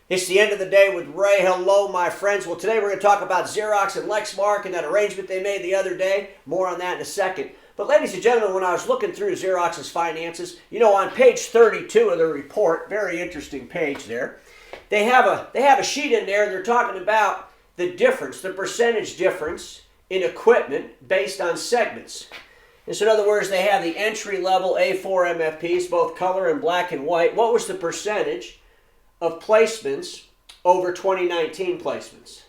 It's the end of the day with Ray. Hello, my friends. Well, today we're going to talk about Xerox and Lexmark and that arrangement they made the other day. More on that in a second. But ladies and gentlemen, when I was looking through Xerox's finances, you know, on page 32 of the report, very interesting page there, they have a sheet in there and they're talking about the difference, the percentage difference in equipment based on segments. And so in other words, they have the entry-level A4 MFPs, both color and black and white. What was the percentage of placements over 2019 placements?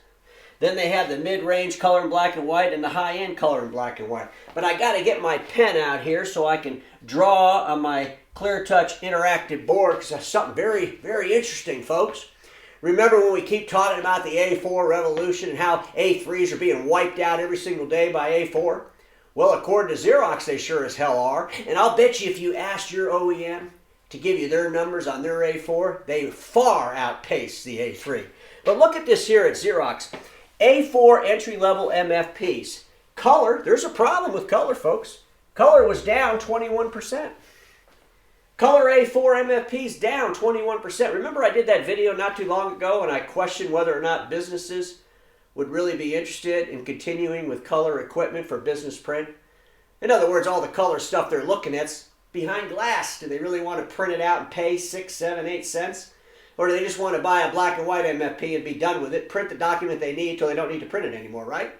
Then they have the mid-range color in black and white and the high-end color in black and white. But I got to get my pen out here so I can draw on my ClearTouch interactive board, because that's something very, very interesting, folks. Remember when we keep talking about the A4 revolution and how A3s are being wiped out every single day by A4? Well, according to Xerox, they sure as hell are. And I'll bet you if you asked your OEM to give you their numbers on their A4, they far outpace the A3. But look at this here at Xerox. A4 entry-level MFPs. Color, there's a problem with color, folks. Color was down 21%. Color A4 MFPs down 21%. Remember I did that video not too long ago and I questioned whether or not businesses would really be interested in continuing with color equipment for business print? In other words, all the color stuff they're looking at's behind glass. Do they really want to print it out and pay 6, 7, 8 cents? Or do they just want to buy a black and white MFP and be done with it, print the document they need till they don't need to print it anymore, right?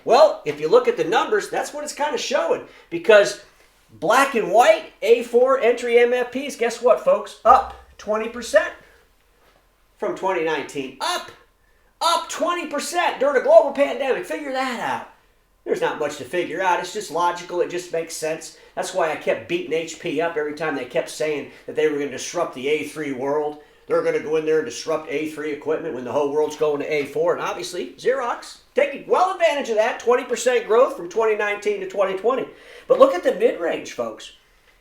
Well, if you look at the numbers, that's what it's kind of showing. Because black and white A4 entry MFPs, guess what, folks? Up 20% from 2019. Up 20% during a global pandemic. Figure that out. There's not much to figure out. It's just logical. It just makes sense. That's why I kept beating HP up every time they kept saying that they were going to disrupt the A3 world. They're going to go in there and disrupt A3 equipment when the whole world's going to A4. And obviously, Xerox taking well advantage of that. 20% growth from 2019 to 2020. But look at the mid-range, folks.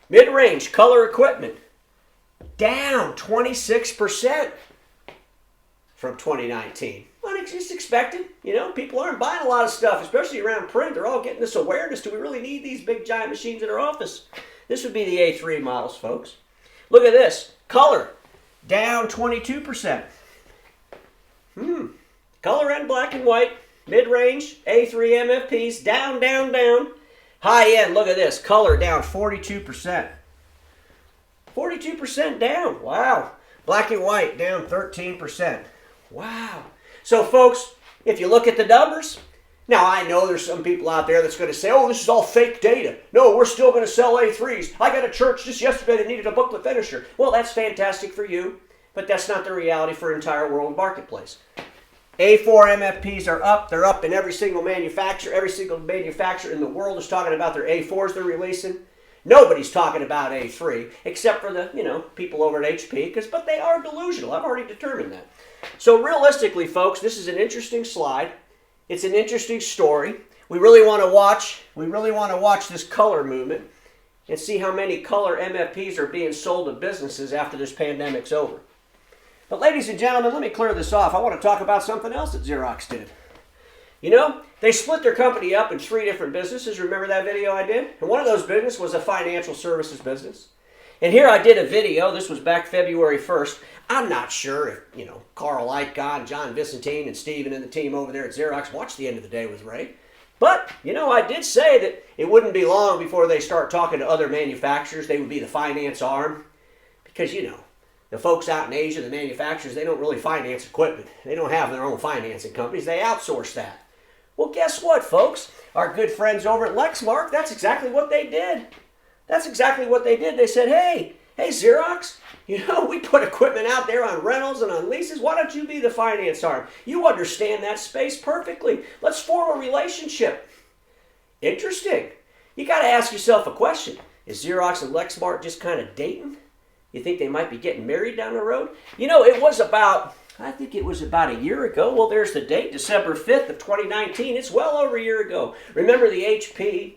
Mid-range color equipment down 26% from 2019. Well, it's just expected. You know, people aren't buying a lot of stuff, especially around print. They're all getting this awareness. Do we really need these big giant machines in our office? This would be the A3 models, folks. Look at this. Color down 22%. Color and black and white. Mid-range A3 MFPs down, down, down. High-end, look at this. Color down 42%. 42% down. Wow. Black and white down 13%. Wow. So, folks, if you look at the numbers, now I know there's some people out there that's going to say, oh, this is all fake data. No, we're still going to sell A3s. I got a church just yesterday that needed a booklet finisher. Well, that's fantastic for you, but that's not the reality for entire world marketplace. A4 MFPs are up. They're up in every single manufacturer. Every single manufacturer in the world is talking about their A4s they're releasing. Nobody's talking about A3 except for the, people over at HP, but they are delusional. I've already determined that. So realistically, folks, this is an interesting slide. It's an interesting story. We really want to watch this color movement and see how many color MFPs are being sold to businesses after this pandemic's over. But ladies and gentlemen, let me clear this off. I want to talk about something else that Xerox did. You know, they split their company up in 3 different businesses. Remember that video I did? And one of those businesses was a financial services business. And here I did a video. This was back February 1st. I'm not sure if, Carl Icahn, John Vicentine, and Steven and the team over there at Xerox watched the end of the day with Ray. But, I did say that it wouldn't be long before they start talking to other manufacturers. They would be the finance arm. Because, the folks out in Asia, the manufacturers, they don't really finance equipment. They don't have their own financing companies. They outsource that. Well, guess what, folks? Our good friends over at Lexmark, that's exactly what they did. That's exactly what they did. They said, hey, Xerox, we put equipment out there on rentals and on leases. Why don't you be the finance arm? You understand that space perfectly. Let's form a relationship. Interesting. You got to ask yourself a question. Is Xerox and Lexmark just kind of dating? You think they might be getting married down the road? I think it was about a year ago. Well, there's the date, December 5th of 2019. It's well over a year ago. Remember the HP,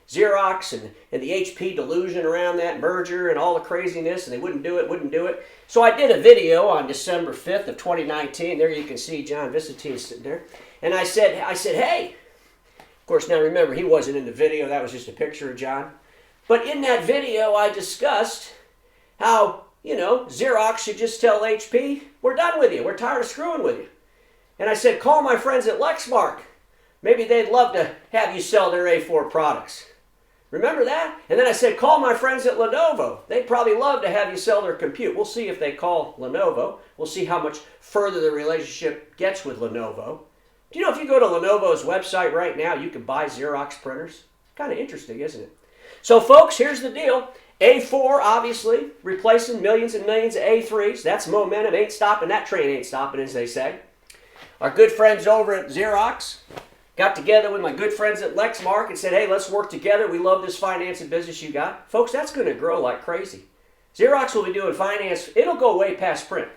Xerox, and the HP delusion around that merger and all the craziness, and they wouldn't do it. So I did a video on December 5th of 2019. There you can see John Vicentine sitting there. And I said, hey. Of course, now remember, he wasn't in the video. That was just a picture of John. But in that video, I discussed how Xerox should just tell HP, we're done with you. We're tired of screwing with you. And I said, call my friends at Lexmark. Maybe they'd love to have you sell their A4 products. Remember that? And then I said, call my friends at Lenovo. They'd probably love to have you sell their compute. We'll see if they call Lenovo. We'll see how much further the relationship gets with Lenovo. Do you know if you go to Lenovo's website right now, you can buy Xerox printers? Kind of interesting, isn't it? So folks, here's the deal. A4, obviously, replacing millions and millions of A3s. That's momentum. Ain't stopping. That train ain't stopping, as they say. Our good friends over at Xerox got together with my good friends at Lexmark and said, hey, let's work together. We love this financing business you got. Folks, that's going to grow like crazy. Xerox will be doing finance. It'll go way past print.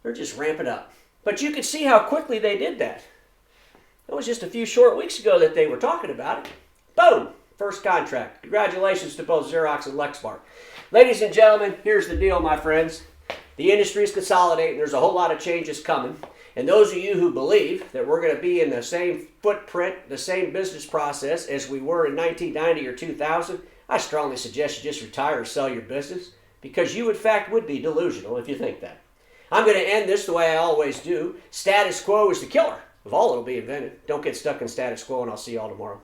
They're just ramping up. But you can see how quickly they did that. It was just a few short weeks ago that they were talking about it. Boom! First contract. Congratulations to both Xerox and Lexmark. Ladies and gentlemen, here's the deal, my friends. The industry is consolidating. There's a whole lot of changes coming. And those of you who believe that we're going to be in the same footprint, the same business process as we were in 1990 or 2000, I strongly suggest you just retire or sell your business, because you, in fact, would be delusional if you think that. I'm going to end this the way I always do. Status quo is the killer of all that'll be invented. Don't get stuck in status quo, and I'll see you all tomorrow.